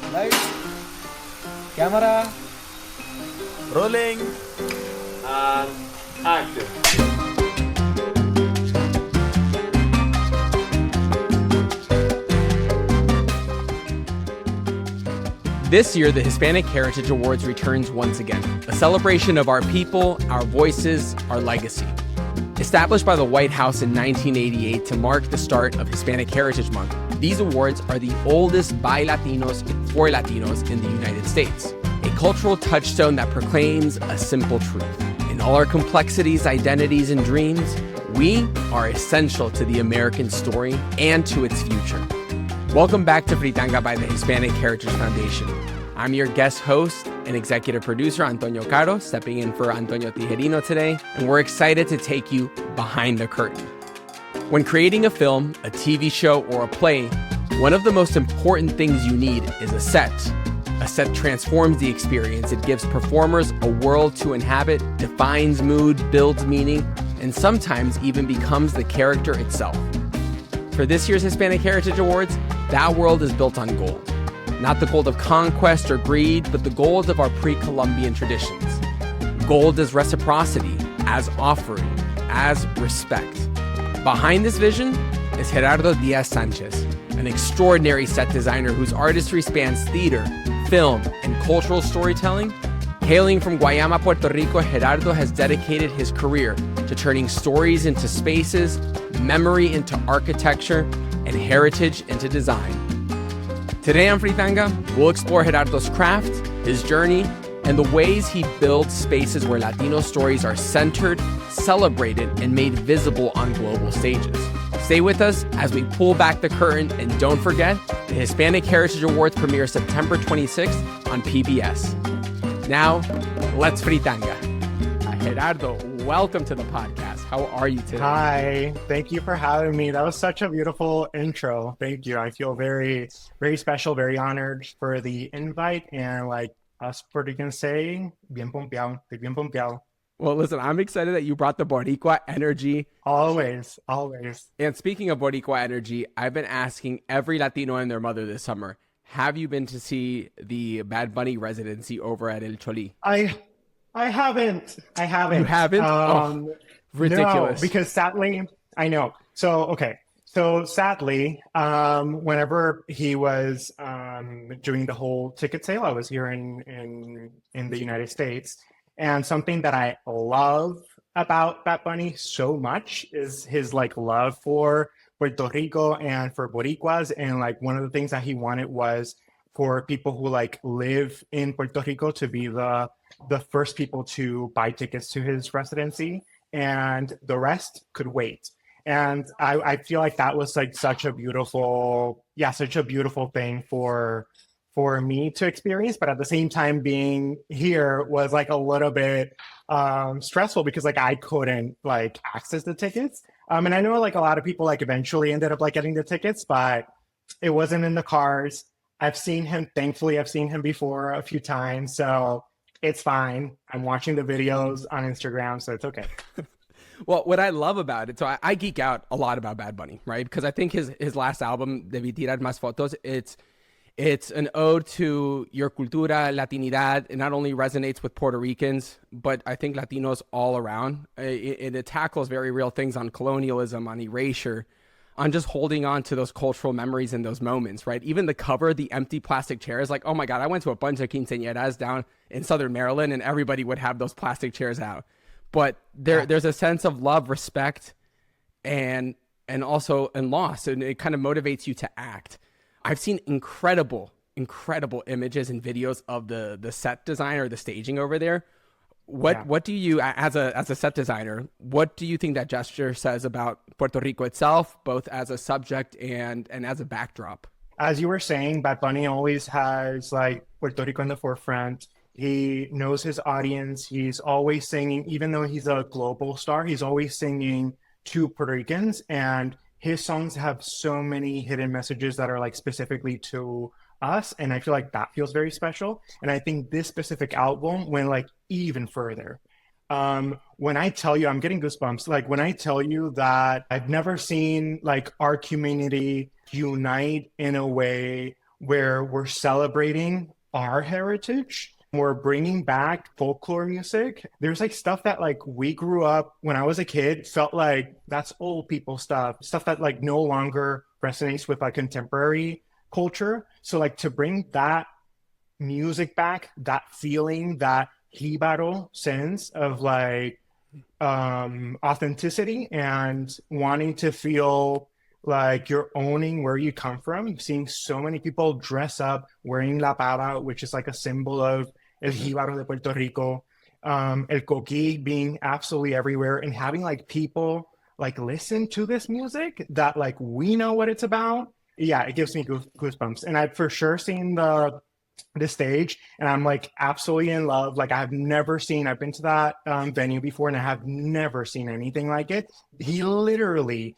Lights, camera, Rolling and action. This year, the Hispanic Heritage Awards returns once again, a celebration of our people, our voices, our legacy. Established by the White House in 1988 to mark the start of Hispanic Heritage Month, these awards are the oldest by Latinos and for Latinos in the United States, a cultural touchstone that proclaims a simple truth. In all our complexities, identities, and dreams, we are essential to the American story and to its future. Welcome back to Fritanga by the Hispanic Heritage Foundation. I'm your guest host and executive producer, Antonio Caro, stepping in for Antonio Tijerino today, and we're excited to take you behind the curtain. When creating a film, a TV show, or a play, one of the most important things you need is a set. A set transforms the experience. It gives performers a world to inhabit, defines mood, builds meaning, and sometimes even becomes the character itself. For this year's Hispanic Heritage Awards, that world is built on gold. Not the gold of conquest or greed, but the gold of our pre-Columbian traditions. Gold as reciprocity, as offering, as respect. Behind this vision is Gerardo Díaz Sánchez, an extraordinary set designer whose artistry spans theater, film, and cultural storytelling. Hailing from Guayama, Puerto Rico, Gerardo has dedicated his career to turning stories into spaces, memory into architecture, and heritage into design. Today on Fritanga, we'll explore Gerardo's craft, his journey, and the ways he builds spaces where Latino stories are centered, celebrated, and made visible on global stages. Stay with us as we pull back the curtain, and don't forget, the Hispanic Heritage Awards premiere September 26th on PBS. Now, let's Fritanga. Gerardo, welcome to the podcast. How are you today? Hi, thank you for having me. That was such a beautiful intro. Thank you. I feel very, very special, very honored for the invite. And like us Puerto Rican say, bien pompeado, estoy bien pompeado. Well, listen, I'm excited that you brought the Boricua energy. Always, always. And speaking of Boricua energy, I've been asking every Latino and their mother this summer, have you been to see the Bad Bunny residency over at El Choli? I haven't. You haven't? Ridiculous. No, because sadly, I know. So sadly, whenever he was doing the whole ticket sale, I was here in the United States. And something that I love about Bad Bunny so much is his like love for Puerto Rico and for Boricuas. And like one of the things that he wanted was for people who like live in Puerto Rico to be the first people to buy tickets to his residency, and the rest could wait. And I feel like that was like such a beautiful thing for me to experience. But at the same time, being here was like a little bit stressful because like I couldn't like access the tickets. And I know like a lot of people like eventually ended up like getting the tickets, but it wasn't in the cars. Thankfully, I've seen him before a few times, so it's fine. I'm watching the videos on Instagram, so it's okay. Well, what I love about it, so I geek out a lot about Bad Bunny, right? Because I think his last album, Debí Tirar Más Fotos, it's an ode to your cultura, Latinidad. It not only resonates with Puerto Ricans, but I think Latinos all around. It tackles very real things on colonialism, on erasure, on just holding on to those cultural memories in those moments, right? Even the cover, the empty plastic chairs, like, oh my God, I went to a bunch of quinceañeras down in Southern Maryland and everybody would have those plastic chairs out. But there's a sense of love, respect, and also loss, and it kind of motivates you to act. I've seen incredible images and videos of the set design or the staging over there. What do you, as a set designer, what do you think that gesture says about Puerto Rico itself, both as a subject and as a backdrop? As you were saying, Bad Bunny always has like Puerto Rico in the forefront. He knows his audience. He's always singing, even though he's a global star, he's always singing to Puerto Ricans. And his songs have so many hidden messages that are like specifically to us. And I feel like that feels very special. And I think this specific album went like even further. When I tell you, I'm getting goosebumps. Like when I tell you that I've never seen like our community unite in a way where we're celebrating our heritage. We're bringing back folklore music. There's like stuff that like we grew up when I was a kid, felt like that's old people stuff that like no longer resonates with like contemporary culture. So like to bring that music back, that feeling, that jibaro sense of like authenticity and wanting to feel like you're owning where you come from. Seeing so many people dress up wearing la pava, which is like a symbol of el jíbaro de Puerto Rico, el coquí being absolutely everywhere, and having like people like listen to this music that like we know what it's about. Yeah, it gives me goosebumps. And I've for sure seen the stage, and I'm like absolutely in love. Like I've been to that venue before, and I have never seen anything like it. He literally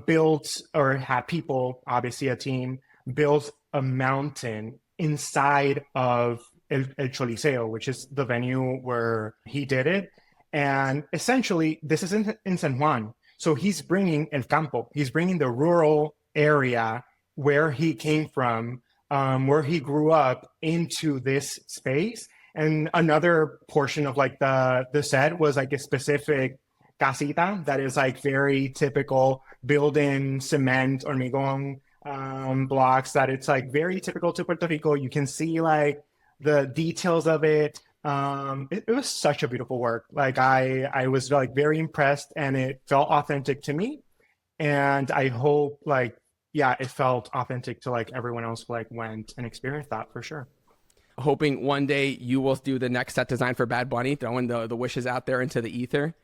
built, or had people, obviously a team, built a mountain inside of El Choliseo, which is the venue where he did it. And essentially, this is in San Juan. So he's bringing El Campo, he's bringing the rural area where he came from, where he grew up, into this space. And another portion of like the set was like a specific casita that is like very typical, built in cement, hormigón blocks, that it's like very typical to Puerto Rico. You can see like the details of it. It was such a beautiful work. Like I was like very impressed, and it felt authentic to me. And I hope like, yeah, it felt authentic to like everyone else who like went and experienced that for sure. Hoping one day you will do the next set design for Bad Bunny, throwing the wishes out there into the ether.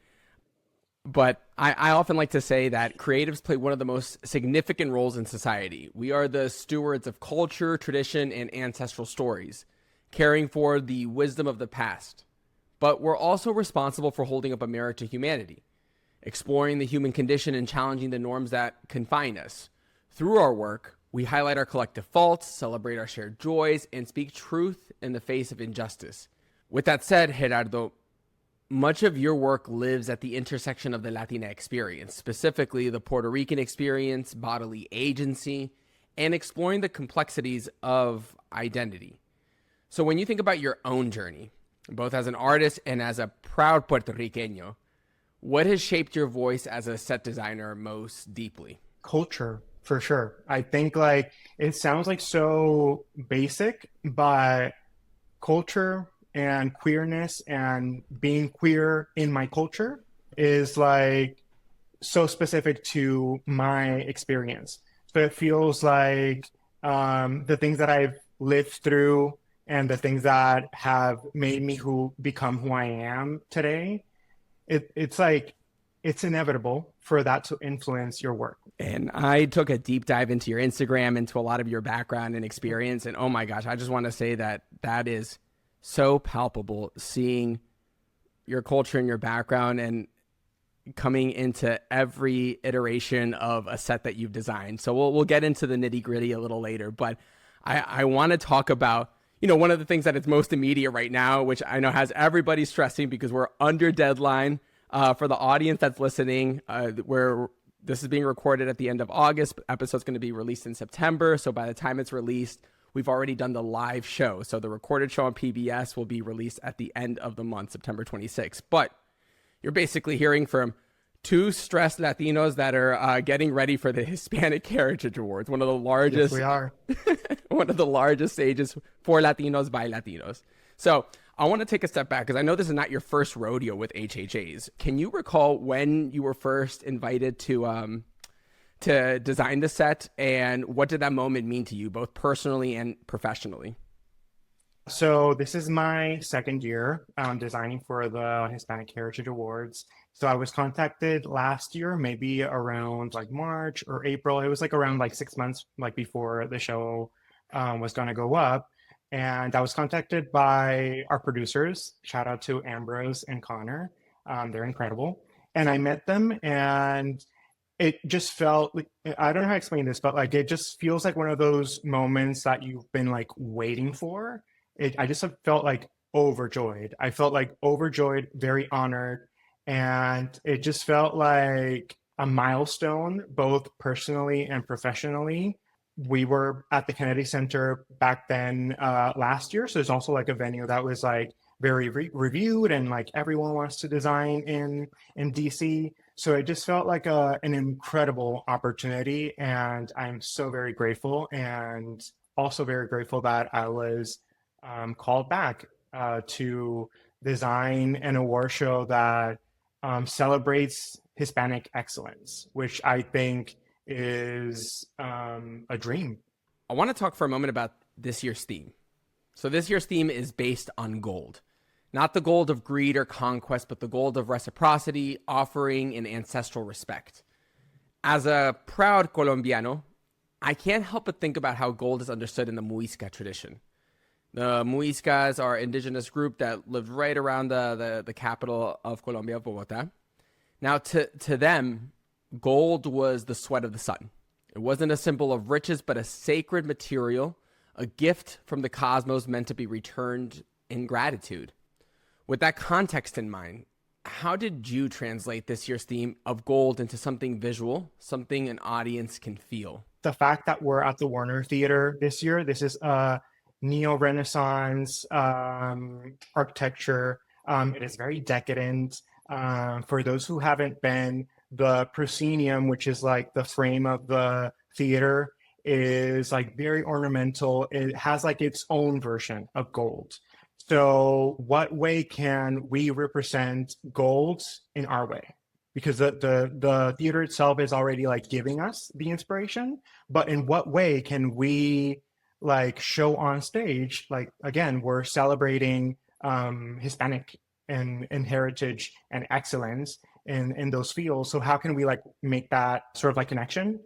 But I often like to say that creatives play one of the most significant roles in society. We are the stewards of culture, tradition, and ancestral stories, caring for the wisdom of the past. But we're also responsible for holding up a mirror to humanity, exploring the human condition and challenging the norms that confine us. Through our work, we highlight our collective faults, celebrate our shared joys, and speak truth in the face of injustice. With that said, Gerardo, much of your work lives at the intersection of the Latina experience, specifically the Puerto Rican experience, bodily agency, and exploring the complexities of identity. So when you think about your own journey, both as an artist and as a proud Puerto Riqueño, what has shaped your voice as a set designer most deeply? Culture, for sure. I think like it sounds like so basic, but culture and queerness and being queer in my culture is like so specific to my experience. So it feels like the things that I've lived through and the things that have made me become who I am today, it's like it's inevitable for that to influence your work. And I took a deep dive into your Instagram, into a lot of your background and experience. And oh my gosh, I just want to say that that is so palpable, seeing your culture and your background and coming into every iteration of a set that you've designed. So we'll get into the nitty gritty a little later, but I want to talk about, you know, one of the things that is most immediate right now, which I know has everybody stressing because we're under deadline. For the audience that's listening, where this is being recorded at the end of August, episode's going to be released in September. So by the time it's released, we've already done the live show. So the recorded show on PBS will be released at the end of the month, September 26th. But you're basically hearing from two stressed Latinos that are getting ready for the Hispanic Heritage Awards, one of the largest. Yes, we are. One of the largest stages for Latinos by Latinos. So I want to take a step back because I know this is not your first rodeo with HHAs. Can you recall when you were first invited to design the set, and what did that moment mean to you, both personally and professionally? So this is my second year designing for the Hispanic Heritage Awards. So I was contacted last year, maybe around like March or April. It was like around like 6 months like before the show was going to go up. And I was contacted by our producers. Shout out to Ambrose and Connor. They're incredible. And I met them, and it just felt like, I don't know how to explain this, but like it just feels like one of those moments that you've been like waiting for. I just felt like overjoyed. I felt like overjoyed, very honored. And it just felt like a milestone, both personally and professionally. we were at the Kennedy Center back then last year. So there's also like a venue that was like very reviewed and like everyone wants to design in DC. So it just felt like an incredible opportunity. And I'm so very grateful, and also very grateful that I was called back to design an award show that celebrates Hispanic excellence, which I think is a dream. I want to talk for a moment about this year's theme. So this year's theme is based on gold. Not the gold of greed or conquest, but the gold of reciprocity, offering, and ancestral respect. As a proud Colombiano, I can't help but think about how gold is understood in the Muisca tradition. The Muiscas are an indigenous group that lived right around the capital of Colombia, Bogota. Now, to them, gold was the sweat of the sun. It wasn't a symbol of riches, but a sacred material, a gift from the cosmos meant to be returned in gratitude. With that context in mind, how did you translate this year's theme of gold into something visual, something an audience can feel? The fact that we're at the Warner Theater this year, this is a neo-Renaissance architecture. It is very decadent. For those who haven't been, the proscenium, which is like the frame of the theater, is like very ornamental. It has like its own version of gold. So what way can we represent gold in our way? Because the theater itself is already like giving us the inspiration, but in what way can we like show on stage? Like, again, we're celebrating Hispanic and heritage and excellence in those fields. So how can we like make that sort of like connection?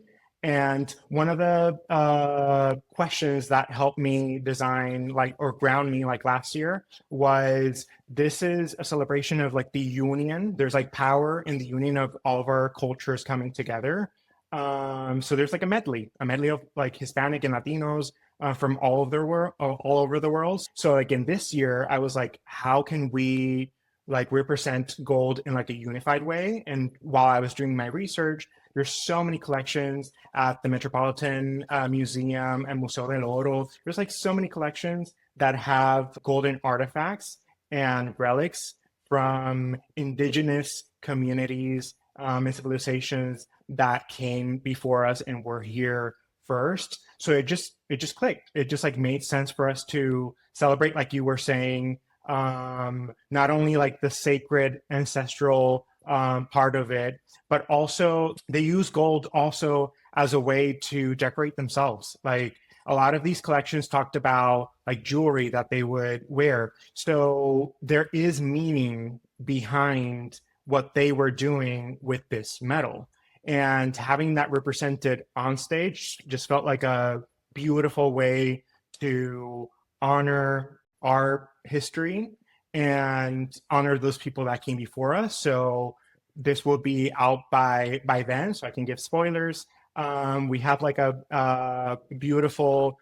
And one of the questions that helped me design like, or ground me like last year, was this is a celebration of like the union. There's like power in the union of all of our cultures coming together. So there's like a medley of like Hispanic and Latinos from all over the world. So like in this year, I was like, how can we like represent gold in like a unified way? And while I was doing my research, there's so many collections at the Metropolitan Museum and Museo del Oro. There's like so many collections that have golden artifacts and relics from indigenous communities and civilizations that came before us and were here first. So it just clicked. It just like made sense for us to celebrate, like you were saying, not only like the sacred ancestral part of it, but also they use gold also as a way to decorate themselves. Like a lot of these collections talked about like jewelry that they would wear. So there is meaning behind what they were doing with this metal. And having that represented on stage just felt like a beautiful way to honor our history and honor those people that came before us. So this will be out by then, so I can give spoilers. We have like a beautiful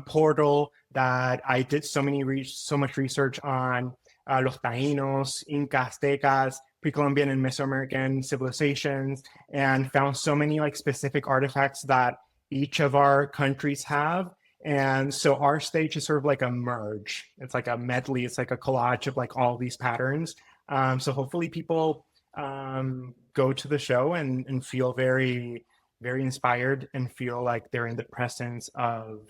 portal that I did so much research on los Taínos, Incas, Aztecas, pre-Columbian and Mesoamerican civilizations, and found so many like specific artifacts that each of our countries have. And so our stage is sort of like a merge. It's like a medley. It's like a collage of like all these patterns. So hopefully people go to the show and feel very, very inspired and feel like they're in the presence of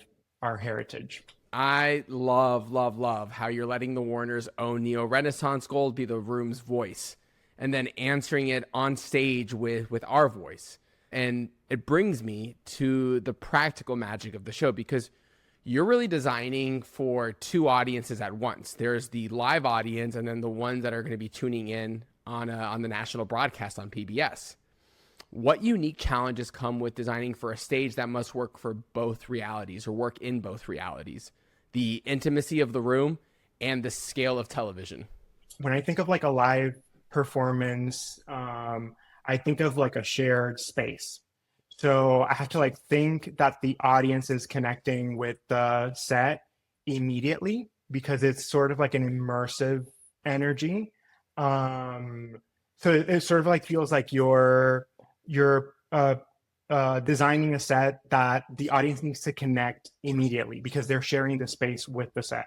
our heritage. I love how you're letting the Warner's own neo-Renaissance gold be the room's voice, and then answering it on stage with our voice. And it brings me to the practical magic of the show, because you're really designing for two audiences at once. There's the live audience, and then the ones that are going to be tuning in on the national broadcast on PBS. What unique challenges come with designing for a stage that must work for both realities, or work in both realities? The intimacy of the room and the scale of television. When I think of like a live performance, I think of like a shared space. So I have to like think that the audience is connecting with the set immediately, because it's sort of like an immersive energy. So it sort of like feels like you're designing a set that the audience needs to connect immediately because they're sharing the space with the set.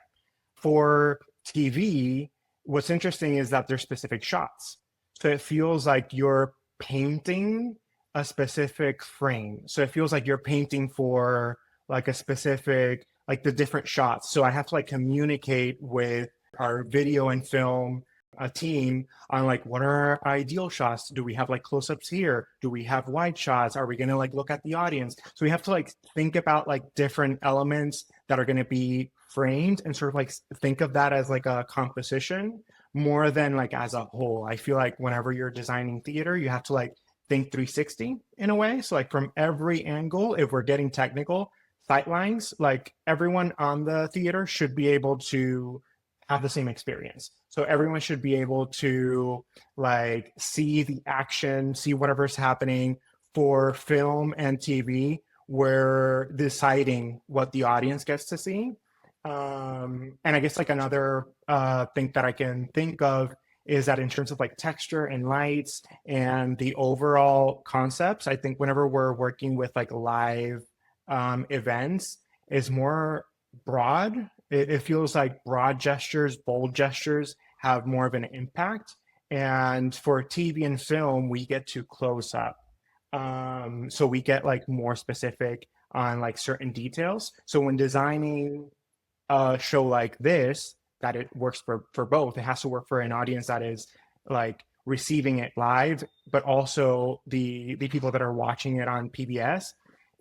For TV, what's interesting is that there's specific shots. So it feels like you're painting a specific frame. So it feels like you're painting for like a specific, like the different shots. So I have to like communicate with our video and film a team on like, what are our ideal shots? Do we have like close-ups here? Do we have wide shots? Are we going to like look at the audience? So we have to like think about like different elements that are going to be framed and sort of like think of that as like a composition more than like as a whole. I feel like whenever you're designing theater, you have to like think 360 in a way. So like from every angle, if we're getting technical, sightlines, like everyone on the theater should be able to have the same experience. So everyone should be able to like see the action, see whatever's happening. For film and TV, we're deciding what the audience gets to see. And I guess like another thing that I can think of is that in terms of like texture and lights and the overall concepts, I think whenever we're working with like live events is more broad. It feels like broad gestures, bold gestures have more of an impact. And for TV and film, we get to close up. So we get like more specific on like certain details. So when designing a show like this, that it works for both, it has to work for an audience that is like receiving it live, but also the people that are watching it on PBS.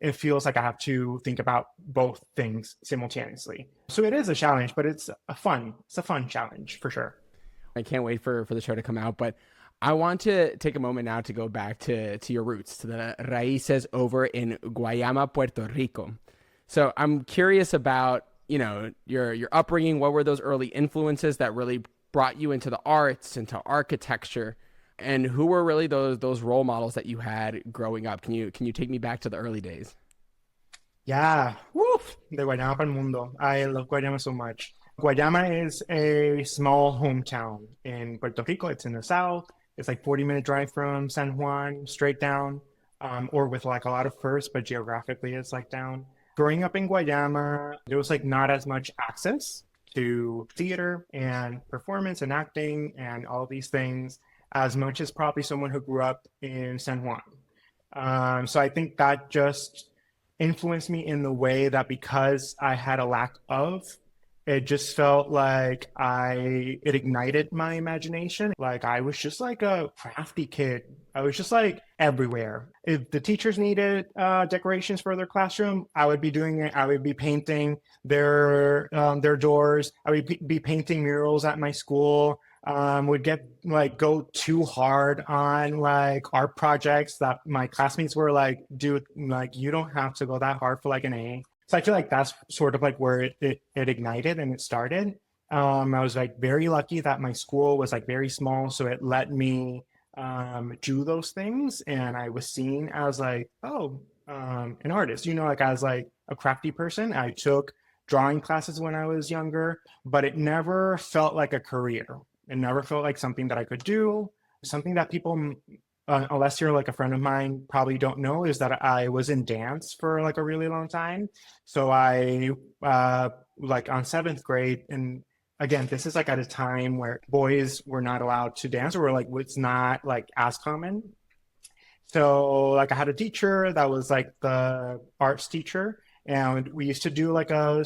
It feels like I have to think about both things simultaneously. So it is a challenge, but it's a fun challenge for sure. I can't wait for the show to come out, but I want to take a moment now to go back to your roots, to the raíces over in Guayama, Puerto Rico. So I'm curious about, you know, your upbringing. What were those early influences that really brought you into the arts, into architecture? And who were really those role models that you had growing up? Can you take me back to the early days? Yeah, woof, de Guayama para el Mundo. I love Guayama so much. Guayama is a small hometown in Puerto Rico. It's in the south. It's like 40-minute drive from San Juan, straight down, or with like a lot of firsts, but geographically it's like down. Growing up in Guayama, there was like not as much access to theater and performance and acting and all these things as much as probably someone who grew up in San Juan. So I think that just influenced me in the way that because I had a lack of, it just felt like it ignited my imagination. Like I was just like a crafty kid. I was just like everywhere. If the teachers needed decorations for their classroom, I would be doing it. I would be painting their doors. I would be painting murals at my school. Would get like go too hard on like art projects that my classmates were like, dude, like you don't have to go that hard for like an A. So I feel like that's sort of like where it ignited and it started. I was like very lucky that my school was like very small, so it let me do those things, and I was seen as like, an artist, you know, like as like a crafty person. I took drawing classes when I was younger, but it never felt like a career. It never felt like something that I could do, something that people, unless you're like a friend of mine, probably don't know, is that I was in dance for like a really long time. So I, like on 7th grade, and again, this is like at a time where boys were not allowed to dance, or like it's not like as common. So like I had a teacher that was like the arts teacher, and we used to do like a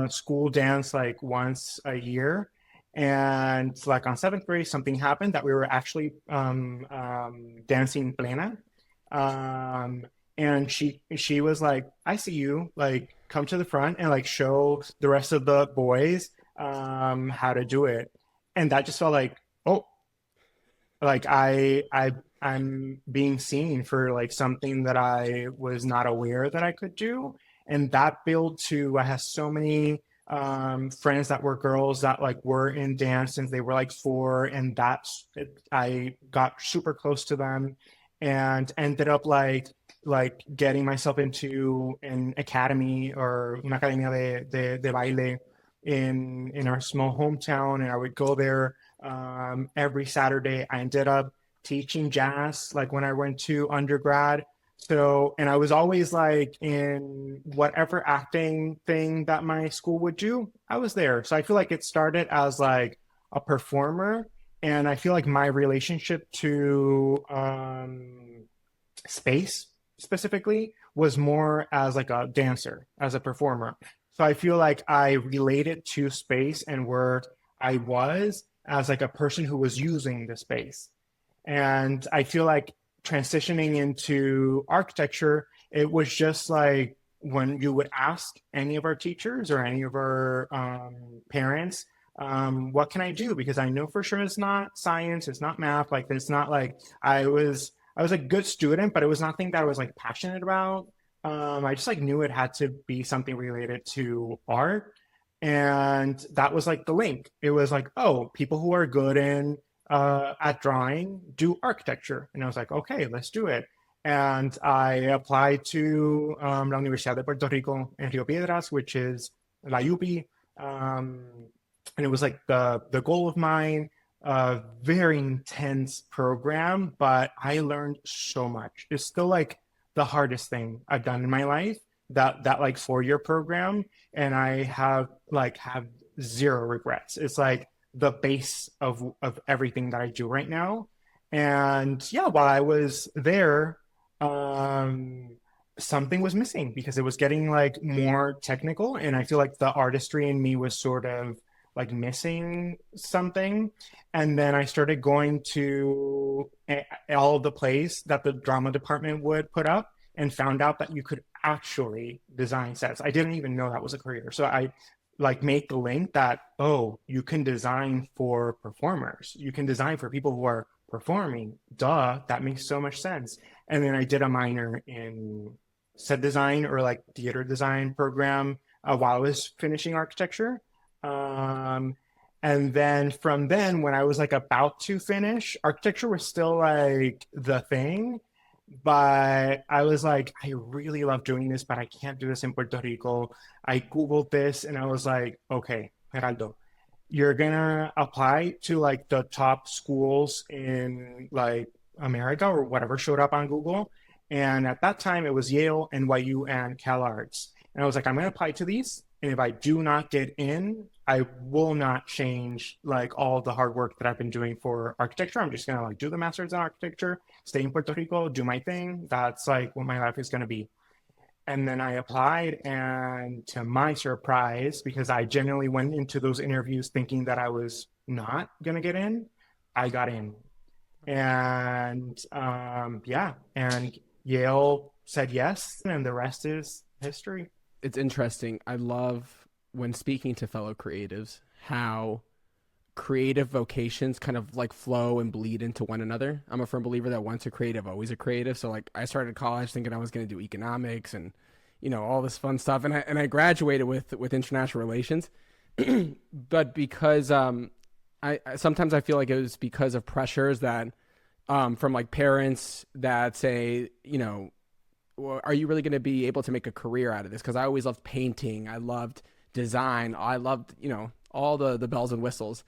school dance like once a year. And like on 7th grade, something happened that we were actually dancing plena. And she was like, I see you, like come to the front and like show the rest of the boys how to do it. And that just felt like, oh, like I'm being seen for like something that I was not aware that I could do. And that built to, I have so many friends that were girls that like were in dance since they were like 4, and I got super close to them and ended up like getting myself into an academy or una academia de baile in our small hometown, and I would go there every Saturday. I ended up teaching jazz like when I went to undergrad. So, and I was always like in whatever acting thing that my school would do, I was there. So I feel like it started as like a performer, and I feel like my relationship to space specifically was more as like a dancer, as a performer. So I feel like I related to space and where I was as like a person who was using the space. And I feel like transitioning into architecture, it was just like when you would ask any of our teachers or any of our parents, what can I do? Because I know for sure it's not science, it's not math. Like it's not like I was a good student, but it was nothing that I was like passionate about. I just like knew it had to be something related to art. And that was like the link. It was like, oh, people who are good in at drawing do architecture. And I was like, okay, let's do it. And I applied to La Universidad de Puerto Rico en Rio Piedras, which is La UPI. And it was like the goal of mine, a very intense program, but I learned so much. It's still like the hardest thing I've done in my life, that like 4-year program. And I have zero regrets. It's like the base of everything that I do right now. And yeah, while I was there, something was missing because it was getting like more technical, and I feel like the artistry in me was sort of like missing something. And then I started going to all of the plays that the drama department would put up, and found out that you could actually design sets. I didn't even know that was a career. So I like make the link that, oh, you can design for performers. You can design for people who are performing. Duh, that makes so much sense. And then I did a minor in set design or like theater design program while I was finishing architecture. And then from then, when I was like about to finish, architecture was still like the thing. But I was like, I really love doing this, but I can't do this in Puerto Rico. I Googled this and I was like, okay, Geraldo, you're gonna apply to like the top schools in like America or whatever showed up on Google. And at that time, it was Yale, NYU, and Cal Arts. And I was like, I'm gonna apply to these. And if I do not get in, I will not change like all the hard work that I've been doing for architecture. I'm just gonna like do the master's in architecture, stay in Puerto Rico, do my thing. That's like what my life is gonna be. And then I applied, and to my surprise, because I genuinely went into those interviews thinking that I was not gonna get in, I got in. And yeah, and Yale said yes, and the rest is history. It's interesting. I love when speaking to fellow creatives how creative vocations kind of like flow and bleed into one another. I'm a firm believer that once a creative, always a creative. So like I started college thinking I was going to do economics and all this fun stuff, and I graduated with international relations. But because I sometimes I feel like it was because of pressures that from like parents that say, well, are you really going to be able to make a career out of this? Because I always loved painting. I loved design. I loved, all the bells and whistles.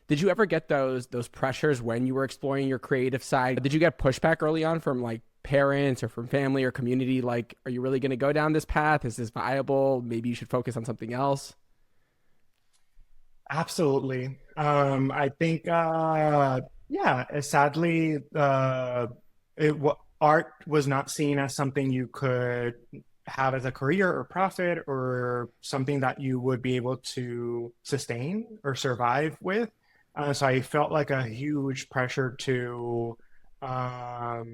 Did you ever get those pressures when you were exploring your creative side? Did you get pushback early on from like parents or from family or community? Like, are you really going to go down this path? Is this viable? Maybe you should focus on something else. Absolutely. I think, yeah, sadly, art was not seen as something you could have as a career or profit or something that you would be able to sustain or survive with. So I felt like a huge pressure to, yeah,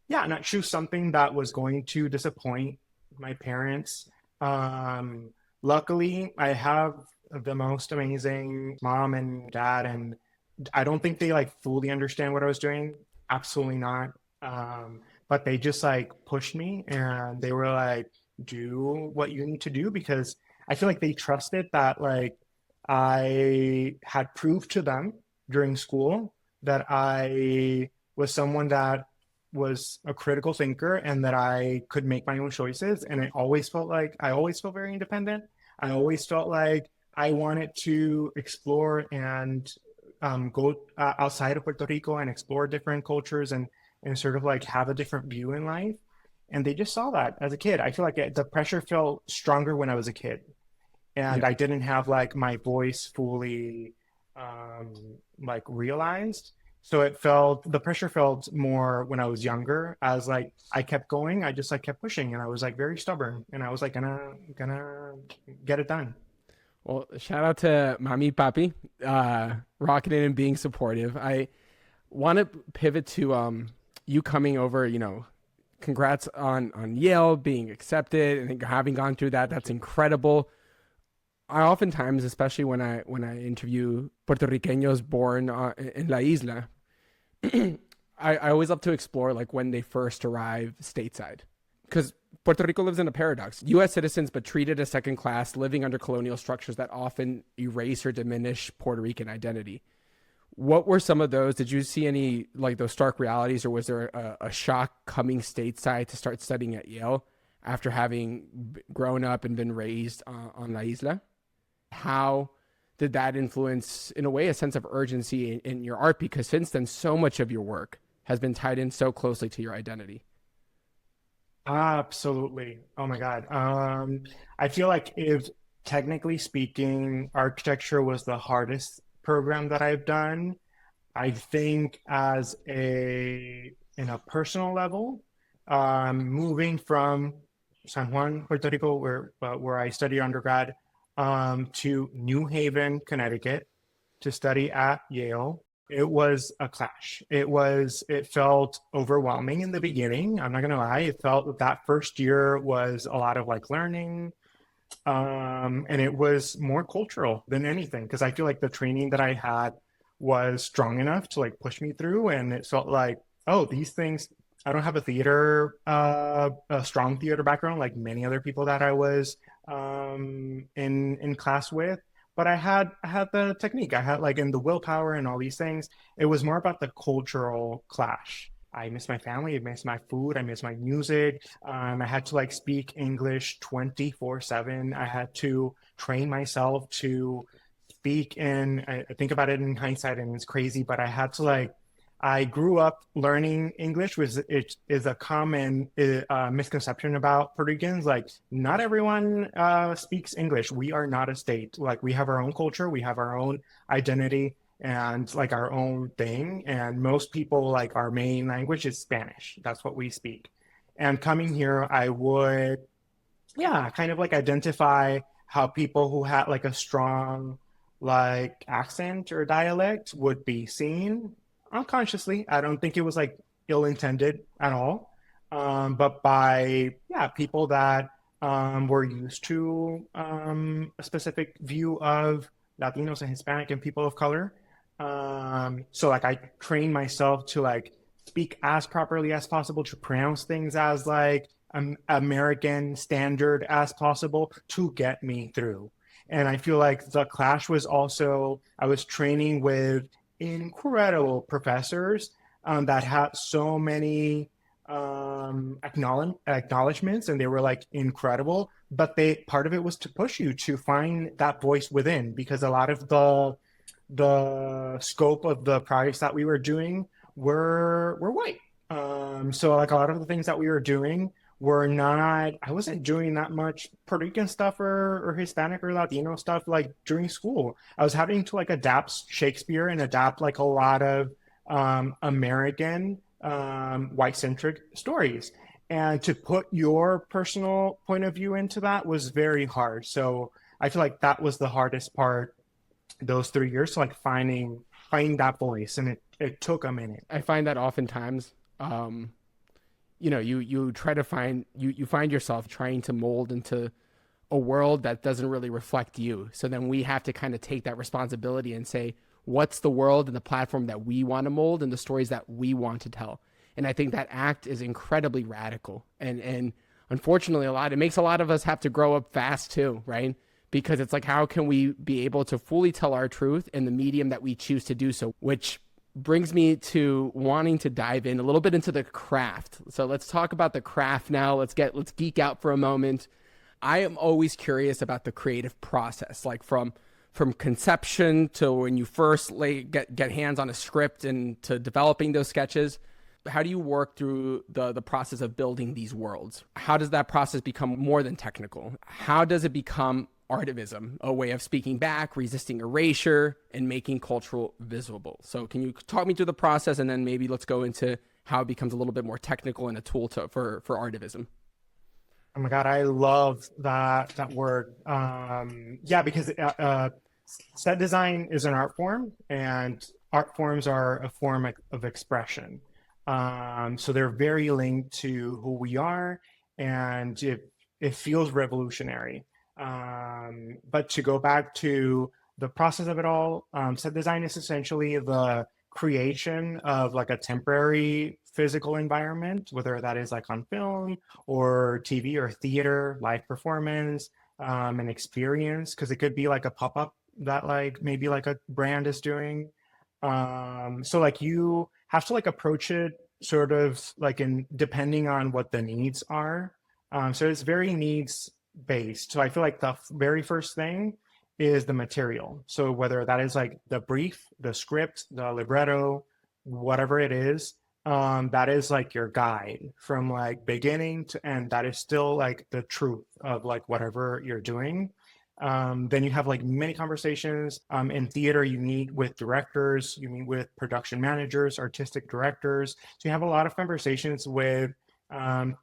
not choose something that was going to disappoint my parents. Luckily, I have the most amazing mom and dad, and I don't think they like fully understand what I was doing. Absolutely not. But they just like pushed me, and they were like, do what you need to do, because I feel like they trusted that like I had proved to them during school that I was someone that was a critical thinker and that I could make my own choices. And I always felt very independent. I always felt like I wanted to explore and go outside of Puerto Rico and explore different cultures and sort of like have a different view in life. And they just saw that as a kid. I feel like the pressure felt stronger when I was a kid. And I didn't have like my voice fully like realized. So the pressure felt more when I was younger, as like I kept going, I just like kept pushing, and I was like very stubborn, and I was like gonna get it done. Well, shout out to Mami Papi, rocking it and being supportive. I want to pivot to you coming over, congrats on Yale being accepted and having gone through that. That's incredible. I oftentimes, especially when I interview Puerto Ricanos born in La Isla, I always love to explore like when they first arrive stateside, because Puerto Rico lives in a paradox. U.S. citizens, but treated as second class, living under colonial structures that often erase or diminish Puerto Rican identity. What were some of those? Did you see any like those stark realities, or was there a shock coming stateside to start studying at Yale after having grown up and been raised on La Isla? How did that influence, in a way, a sense of urgency in your art? Because since then, so much of your work has been tied in so closely to your identity. Absolutely. Oh my God. I feel like, if technically speaking, architecture was the hardest program that I've done, I think in a personal level, moving from San Juan, Puerto Rico, where I studied undergrad, to New Haven, Connecticut, to study at Yale. It was a clash. It felt overwhelming in the beginning. I'm not gonna lie. It felt that first year was a lot of like learning. And it was more cultural than anything, because I feel like the training that I had was strong enough to like push me through. And it felt like, oh, these things, I don't have a strong theater background like many other people that I was in class with. But I had the technique. I had like in the willpower and all these things. It was more about the cultural clash. I miss my family. I miss my food. I miss my music. I had to like speak English 24/7. I had to train myself to speak in. I think about it in hindsight, and it's crazy, but I had to like. I grew up learning English, which is a common misconception about Puerto Ricans. Like, not everyone speaks English. We are not a state. Like, we have our own culture, we have our own identity, and like our own thing. And most people, like, our main language is Spanish. That's what we speak. And coming here, I would, kind of like identify how people who had like a strong like accent or dialect would be seen unconsciously. I don't think it was like ill-intended at all, but by people that were used to a specific view of Latinos and Hispanic and people of color. So like I trained myself to like speak as properly as possible, to pronounce things as like American standard as possible to get me through. And I feel like the clash was also, I was training with incredible professors that had so many acknowledgments, and they were like incredible, but part of it was to push you to find that voice within, because a lot of the scope of the projects that we were doing were white. So like a lot of the things that we were doing were not, I wasn't doing that much Puerto Rican stuff or Hispanic or Latino stuff like during school. I was having to like adapt Shakespeare and adapt like a lot of American white-centric stories. And to put your personal point of view into that was very hard. So I feel like that was the hardest part those 3 years. So like finding that voice, and it took a minute. I find that oftentimes, you try to find, you find yourself trying to mold into a world that doesn't really reflect you. So then we have to kind of take that responsibility and say, what's the world and the platform that we want to mold and the stories that we want to tell? And I think that act is incredibly radical. And unfortunately, it makes a lot of us have to grow up fast too, right? Because it's like, how can we be able to fully tell our truth in the medium that we choose to do so? Which brings me to wanting to dive in a little bit into the craft. So let's talk about the craft now. Let's geek out for a moment. I am always curious about the creative process, like from conception to when you first get hands on a script and to developing those sketches. How do you work through the process of building these worlds? How does that process become more than technical? How does it become artivism, a way of speaking back, resisting erasure, and making cultural visible? So can you talk me through the process, and then maybe let's go into how it becomes a little bit more technical and a tool for artivism? Oh my God, I love that word. Yeah, because set design is an art form, and art forms are a form of expression. So they're very linked to who we are, and it feels revolutionary. But to go back to the process of it all, set design is essentially the creation of like a temporary physical environment, whether that is like on film or TV or theater, live performance, an experience, because it could be like a pop-up that like maybe like a brand is doing. So like you have to like approach it sort of like in depending on what the needs are. So it's very needs based. So I feel like the very first thing is the material. So whether that is like the brief, the script, the libretto, whatever it is, that is like your guide from like beginning to end. That is still like the truth of like whatever you're doing. Then you have like many conversations. In theater, you meet with directors, you meet with production managers, artistic directors. So you have a lot of conversations with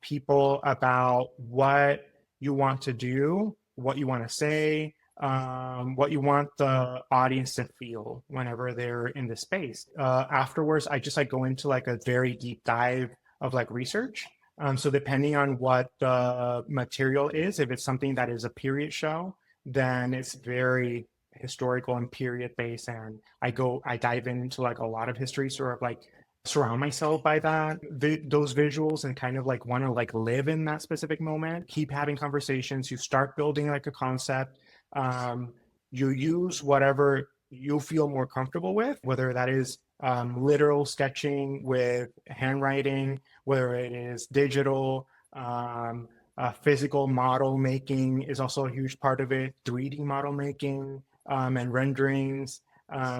people about what you want to do, what you want to say, what you want the audience to feel whenever they're in the space. Afterwards, I just like go into like a very deep dive of like research. So depending on what the material is, if it's something that is a period show, then it's very historical and period based. And I dive into like a lot of history, sort of like surround myself by those visuals, and kind of like want to like live in that specific moment, keep having conversations. You start building like a concept. You use whatever you feel more comfortable with, whether that is literal sketching with handwriting, whether it is digital, physical model making is also a huge part of it, 3D model making, and renderings,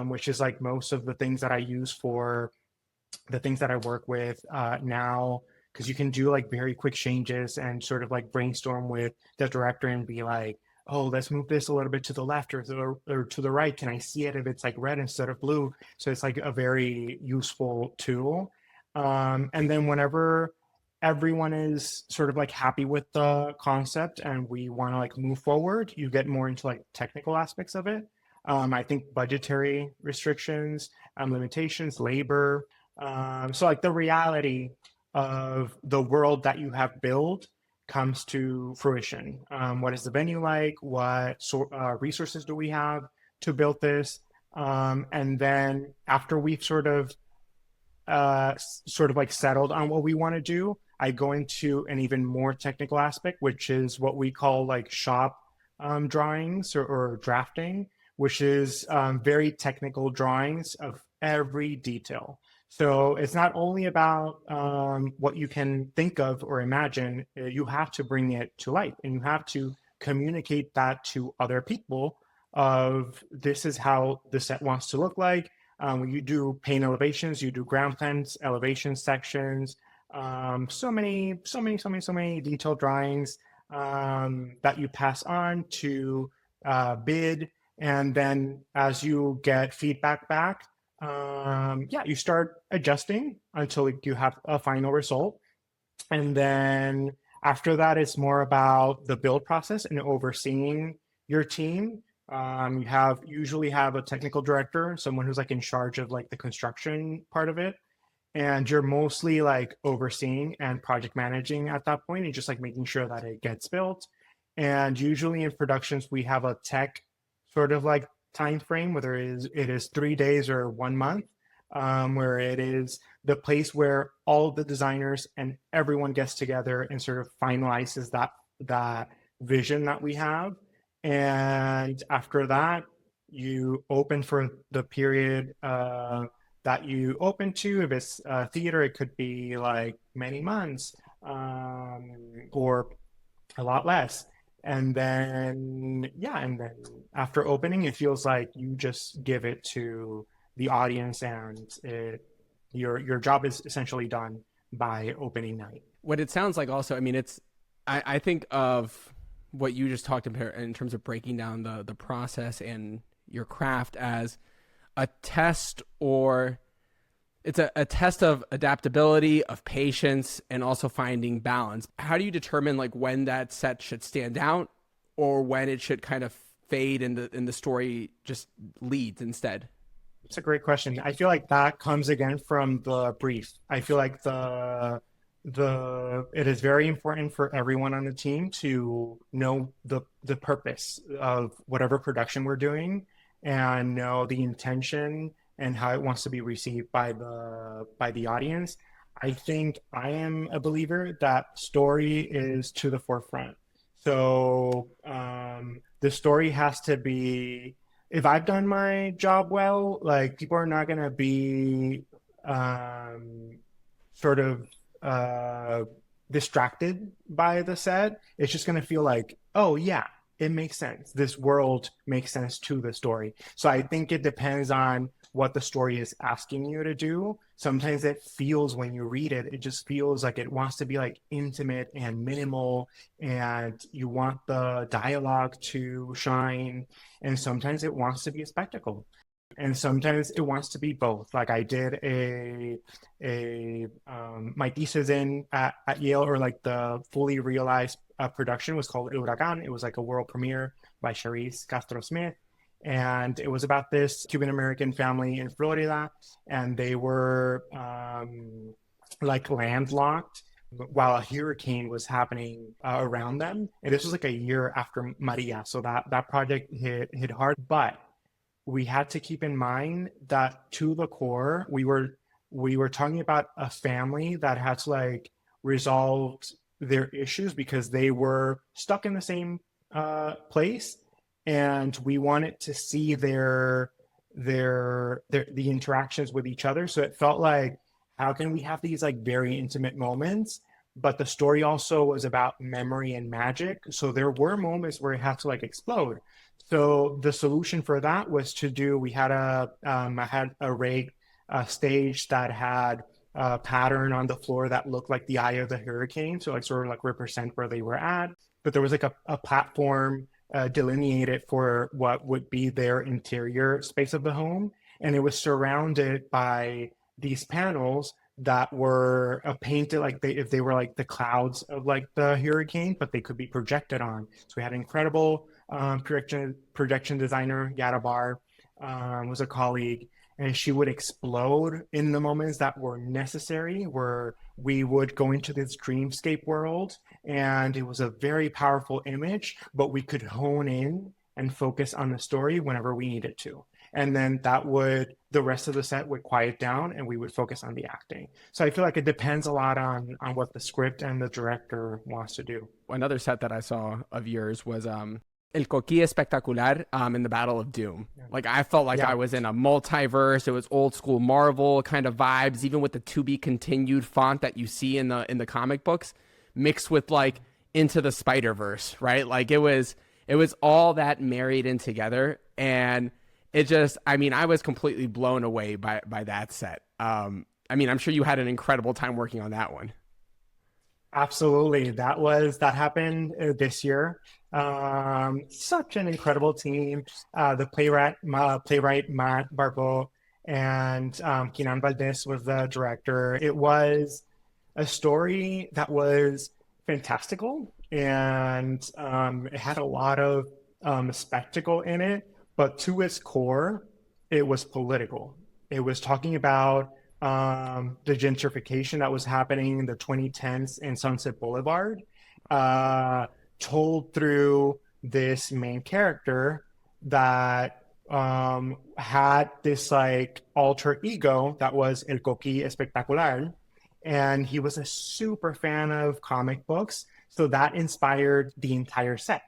which is like most of the things that I use for the things that I work with now, because you can do like very quick changes and sort of like brainstorm with the director and be like, oh, let's move this a little bit to the left or to the right. Can I see it if it's like red instead of blue? So it's like a very useful tool. And then whenever everyone is sort of like happy with the concept and we want to like move forward, you get more into like technical aspects of it. I think budgetary restrictions, limitations, labor. So like the reality of the world that you have built comes to fruition. What is the venue like? What resources do we have to build this? And then after we've sort of like settled on what we want to do, I go into an even more technical aspect, which is what we call like shop drawings or drafting, which is very technical drawings of every detail. So it's not only about what you can think of or imagine, you have to bring it to life, and you have to communicate that to other people of this is how the set wants to look like. When you do paint elevations, you do ground plans, elevation sections, so many detailed drawings that you pass on to bid. And then as you get feedback back, you start adjusting until you have a final result. And then after that, it's more about the build process and overseeing your team. You usually have a technical director, someone who's like in charge of like the construction part of it. And you're mostly like overseeing and project managing at that point, and just like making sure that it gets built. And usually in productions, we have a tech sort of like time frame, whether it is 3 days or 1 month, where it is the place where all the designers and everyone gets together and sort of finalizes that vision that we have. And after that, you open for the period that you open to. If it's theater, it could be like many months or a lot less. And then after opening, it feels like you just give it to the audience and it Your job is essentially done by opening night. What it sounds like also, I mean, I think of what you just talked about in terms of breaking down the process and your craft as a test, or it's a test of adaptability, of patience, and also finding balance. How do you determine like when that set should stand out or when it should kind of fade and the story just leads instead? It's a great question. I feel like that comes again from the brief. I feel like it is very important for everyone on the team to know the purpose of whatever production we're doing and know the intention and how it wants to be received by the audience. I think I am a believer that story is to the forefront. So the story has to be, if I've done my job well, like people are not gonna be sort of distracted by the set. It's just gonna feel like, oh yeah, it makes sense. This world makes sense to the story. So I think it depends on what the story is asking you to do. Sometimes it feels, when you read it, it just feels like it wants to be like intimate and minimal, and you want the dialogue to shine. And sometimes it wants to be a spectacle. And sometimes it wants to be both. Like I did my thesis at Yale, or like the fully realized production was called Huracan. It was like a world premiere by Charisse Castro-Smith. And it was about this Cuban-American family in Florida, and they were like landlocked while a hurricane was happening around them. And this was like a year after Maria. So that project hit hard, but we had to keep in mind that to the core, we were talking about a family that had to like resolve their issues because they were stuck in the same place, and we wanted to see the interactions with each other. So it felt like, how can we have these like very intimate moments, but the story also was about memory and magic. So there were moments where it had to like explode. So the solution for that was we had a rigged stage that had a pattern on the floor that looked like the eye of the hurricane. So like sort of like represent where they were at, but there was like a platform delineated for what would be their interior space of the home. And it was surrounded by these panels that were painted like if they were like the clouds of like the hurricane, but they could be projected on. So we had an incredible projection designer, Yara Bar, was a colleague, and she would explode in the moments that were necessary, where we would go into this dreamscape world, and it was a very powerful image, but we could hone in and focus on the story whenever we needed to. And then the rest of the set would quiet down and we would focus on the acting. So I feel like it depends a lot on what the script and the director wants to do. Another set that I saw of yours was El Coquí Espectacular in the Battle of Doom. Like I felt like I was in a multiverse. It was old school Marvel kind of vibes, even with the to be continued font that you see in the comic books, mixed with like Into the Spider-Verse, right? Like it was all that married in together, and it just, I mean, I was completely blown away by that set. I mean, I'm sure you had an incredible time working on that one. Absolutely. That happened this year. Such an incredible team. The playwright Matt Barbeau and Kinan Valdez was the director. It was a story that was fantastical, and it had a lot of spectacle in it, but to its core, it was political. It was talking about the gentrification that was happening in the 2010s in Sunset Boulevard, told through this main character that had this like alter ego that was El Coquí Espectacular, and he was a super fan of comic books, so that inspired the entire set.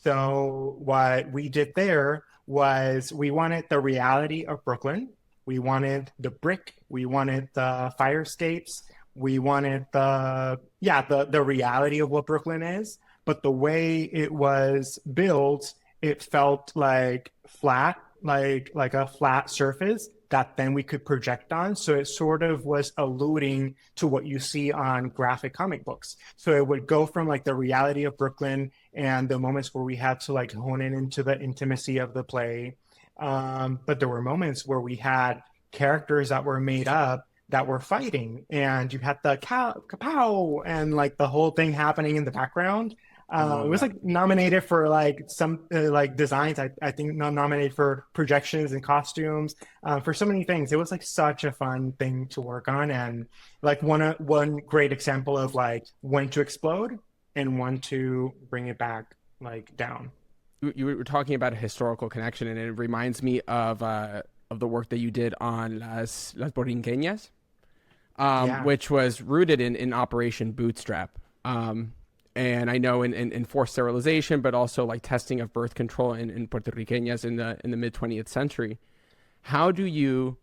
So what we did there was we wanted the reality of Brooklyn. We wanted the brick. We wanted the fire escapes. We wanted the reality of what Brooklyn is. But the way it was built, it felt like flat like a flat surface that then we could project on. So it sort of was alluding to what you see on graphic comic books. So it would go from like the reality of Brooklyn and the moments where we had to like hone in into the intimacy of the play. But there were moments where we had characters that were made up that were fighting, and you had the kapow and like the whole thing happening in the background. It was like nominated for like some like designs. I think nominated for projections and costumes, for so many things. It was like such a fun thing to work on, and like one great example of like when to explode and when to bring it back like down. You were talking about a historical connection, and it reminds me of the work that you did on las Borinqueñas, which was rooted in Operation Bootstrap. And I know in forced sterilization, but also like testing of birth control in Puerto Ricanas in the mid 20th century. How do you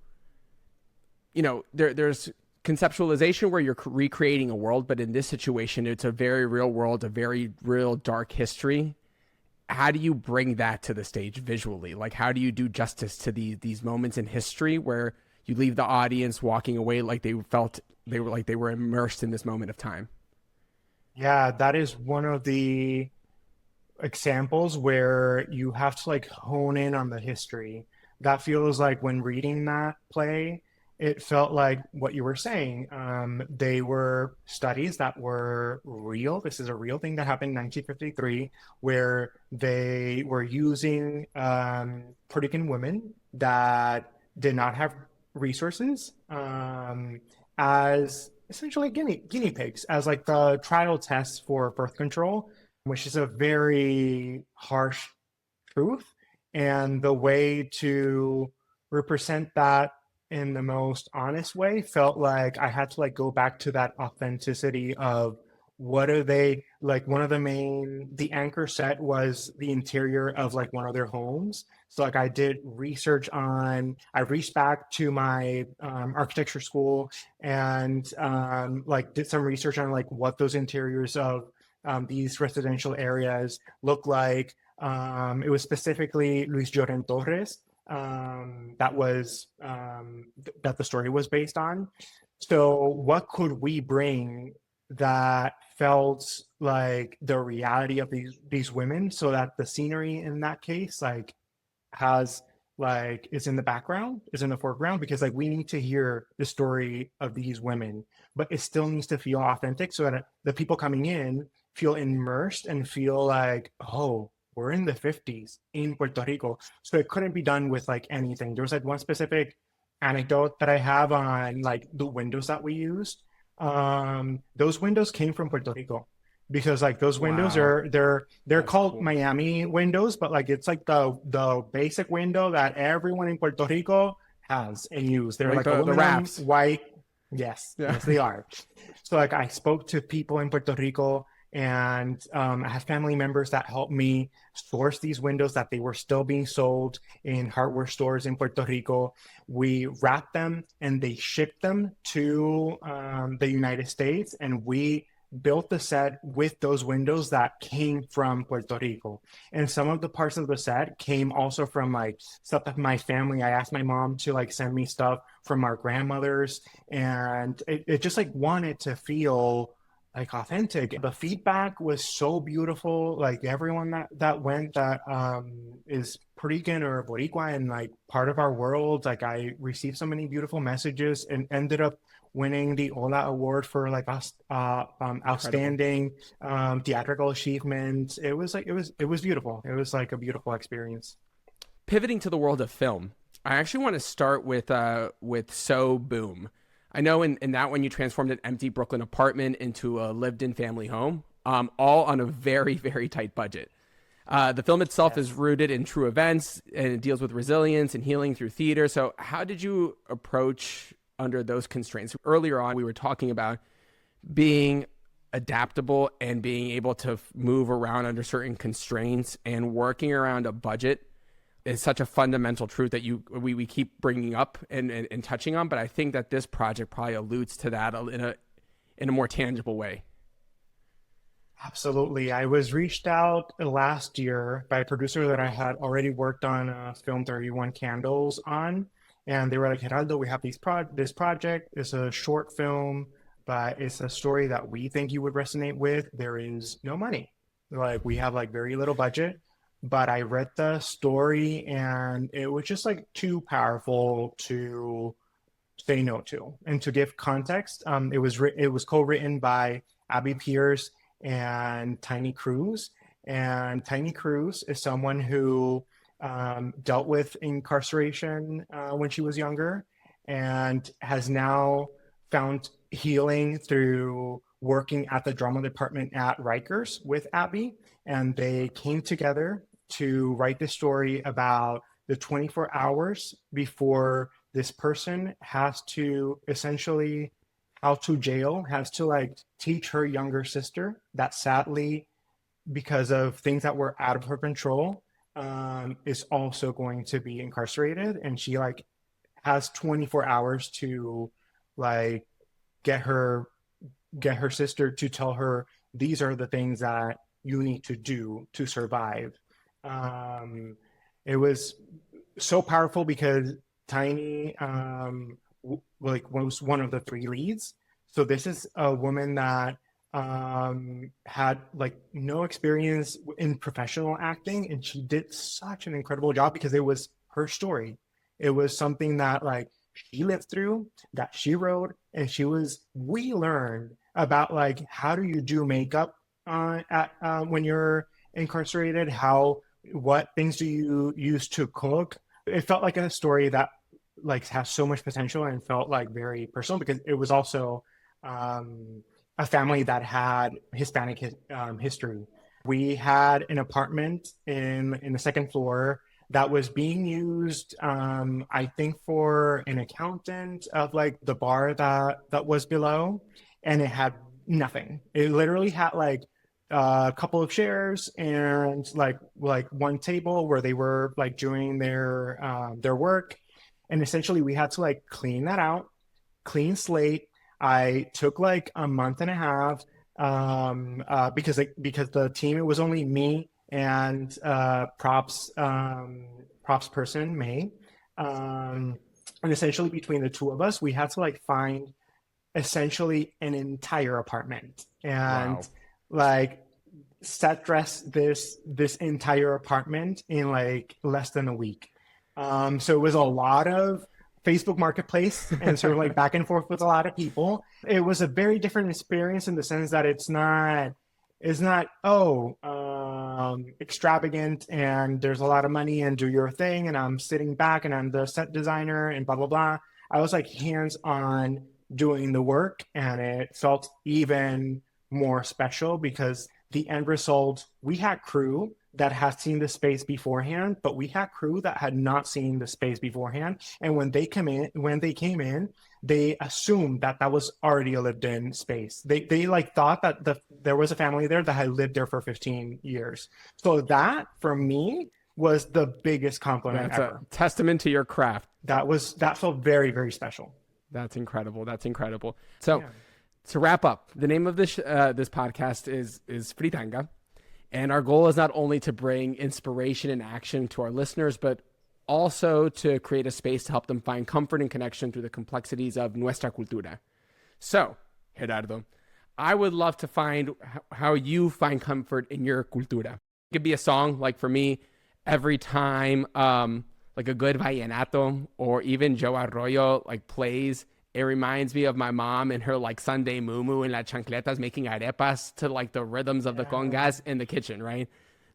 know, there's conceptualization where you're recreating a world, but in this situation, it's a very real world, a very real dark history. How do you bring that to the stage visually? Like, how do you do justice to these moments in history where you leave the audience walking away like they were immersed in this moment of time? Yeah, that is one of the examples where you have to like hone in on the history. That feels like when reading that play, it felt like what you were saying. They were studies that were real. This is a real thing that happened in 1953, where they were using Puerto Rican women that did not have resources as essentially guinea pigs, as like the trial test for birth control, which is a very harsh truth. And the way to represent that in the most honest way felt like I had to like go back to that authenticity of what are they like. One of the anchor set was the interior of like one of their homes. So like I did research I reached back to my architecture school and like did some research on like what those interiors of these residential areas look like. It was specifically Luis Lloren Torres that the story was based on. So what could we bring that felt like the reality of these women, so that the scenery in that case like has like is in the background, is in the foreground, because like we need to hear the story of these women, but it still needs to feel authentic so that the people coming in feel immersed and feel like, oh, we're in the 50s in Puerto Rico. So it couldn't be done with like anything. There was like one specific anecdote that I have on like the windows that we used. Those windows came from Puerto Rico, because like those windows are they're That's called cool. Miami windows, but like it's like the basic window that everyone in Puerto Rico has and use. They're like the wraps. White. Yes, yes, they are. So like I spoke to people in Puerto Rico, and I have family members that helped me source these windows that they were still being sold in hardware stores in Puerto Rico. We wrapped them and they shipped them to the United States, and we built the set with those windows that came from Puerto Rico. And some of the parts of the set came also from like stuff that my family, I asked my mom to like send me stuff from our grandmothers, and it just like wanted to feel like authentic. The feedback was so beautiful. Like everyone that went that is Puerto Rican or Boricua and like part of our world, like I received so many beautiful messages and ended up winning the Ola Award for like outstanding theatrical achievement. It was beautiful. It was like a beautiful experience. Pivoting to the world of film, I actually want to start with So Boom. I know in that one you transformed an empty Brooklyn apartment into a lived-in family home, all on a very, very tight budget. The film itself is rooted in true events, and it deals with resilience and healing through theater. So how did you approach under those constraints? Earlier on, we were talking about being adaptable and being able to move around under certain constraints, and working around a budget is such a fundamental truth that we keep bringing up and touching on. But I think that this project probably alludes to that in a more tangible way. Absolutely. I was reached out last year by a producer that I had already worked on film 31 Candles on. And they were like, Geraldo, we have this project. It's a short film, but it's a story that we think you would resonate with. There is no money. Like we have like very little budget. But I read the story and it was just like too powerful to say no to. And to give context, it was co-written by Abby Pierce and Tiny Cruz. And Tiny Cruz is someone who dealt with incarceration when she was younger and has now found healing through working at the drama department at Rikers with Abby. And they came together to write this story about the 24 hours before this person has to essentially out to jail, has to like teach her younger sister that sadly, because of things that were out of her control, is also going to be incarcerated. And she like has 24 hours to like get her sister to tell her these are the things that you need to do to survive. It was so powerful because Tiny like was one of the three leads. So this is a woman that had like no experience in professional acting, and she did such an incredible job because it was her story. It was something that like she lived through, that she wrote, and we learned about like how do you do makeup when you're incarcerated, what things do you use to cook. It felt like a story that like has so much potential and felt like very personal because it was also a family that had Hispanic history. We had an apartment in the second floor that was being used, I think, for an accountant of like the bar that was below, and it had nothing. It literally had like a couple of chairs and like one table where they were like doing their work, and essentially we had to like clean that out, clean slate. I took like a month and a half because the team, it was only me and props person May, and essentially between the two of us we had to like find essentially an entire apartment and Wow. like set dress this entire apartment in like less than a week. So it was a lot of Facebook Marketplace and sort of like back and forth with a lot of people. It was a very different experience in the sense that it's not extravagant and there's a lot of money and do your thing and I'm sitting back and I'm the set designer and blah blah blah. I was like hands on doing the work, and it felt even more special because the end result, we had crew that had seen the space beforehand, but we had crew that had not seen the space beforehand. And when they came in, they assumed that was already a lived in space. They like thought that there was a family there that had lived there for 15 years. So that for me was the biggest compliment That's ever. a testament to your craft. That felt very, very special. That's incredible. That's incredible. So Yeah. to wrap up, the name of this podcast is Fritanga. And our goal is not only to bring inspiration and action to our listeners, but also to create a space to help them find comfort and connection through the complexities of nuestra cultura. So, Gerardo, I would love to find how you find comfort in your cultura. It could be a song, like for me, every time like a good vallenato or even Joe Arroyo like plays, it reminds me of my mom and her like Sunday mumu and la chancletas making arepas to like the rhythms of the congas in the kitchen, right?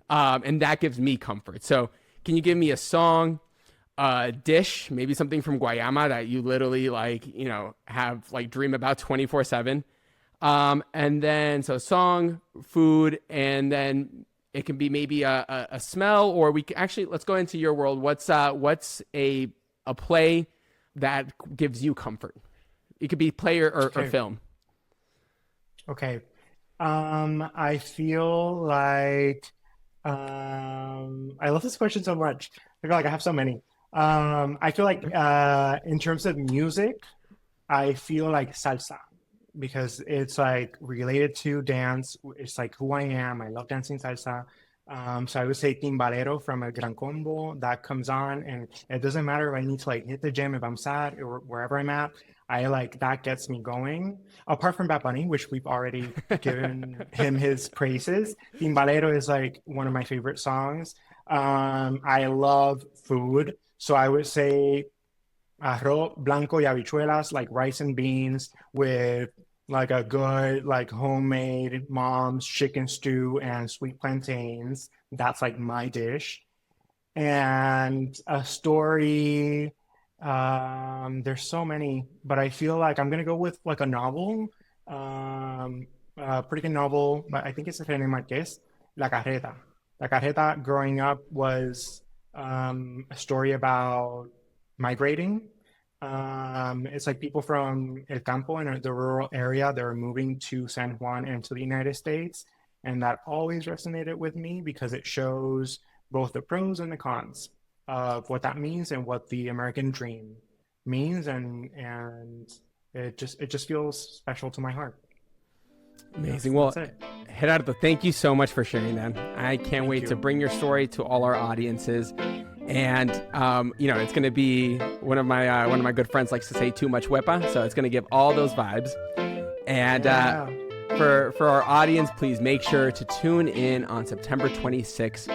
And that gives me comfort. So can you give me a song, a dish, maybe something from Guayama that you literally like, have like dream about 24/7? And then so song, food, and then it can be maybe a smell, or we can actually, let's go into your world. What's a play that gives you comfort? It could be play or film. Okay. I feel like I love this question so much. I feel like I have so many. I feel like in terms of music, I feel like salsa. because it's like related to dance. It's like who I am. I love dancing salsa. So I would say Timbalero from a Gran Combo that comes on, and it doesn't matter if I need to like hit the gym, if I'm sad or wherever I'm at. I like that gets me going. Apart from Bad Bunny, which we've already given him his praises, Timbalero is like one of my favorite songs. I love food, so I would say arroz blanco y habichuelas, like rice and beans with like a good like homemade mom's chicken stew and sweet plantains. That's like my dish. And a story, there's so many, but I feel like I'm gonna go with like a novel, a pretty good novel, but I think it's René Marquez, La Carreta. La Carreta growing up was a story about migrating. It's like people from El Campo in the rural area, they're moving to San Juan and to the United States. And that always resonated with me because it shows both the pros and the cons of what that means and what the American dream means. And it just feels special to my heart. Amazing. Well, Gerardo, thank you so much for sharing that. I can't wait to bring your story to all our audiences. And it's going to be one of my good friends likes to say too much huepa, so it's going to give all those vibes. And for our audience, please make sure to tune in on September 26th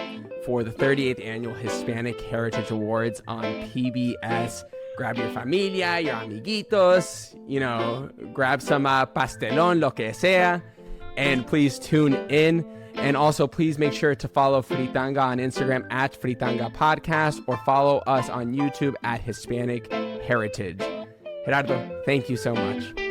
for the 38th annual Hispanic Heritage Awards on PBS. Grab your familia, your amiguitos, grab some pastelón, lo que sea, and please tune in. And also, please make sure to follow Fritanga on Instagram at Fritanga Podcast, or follow us on YouTube at Hispanic Heritage. Gerardo, thank you so much.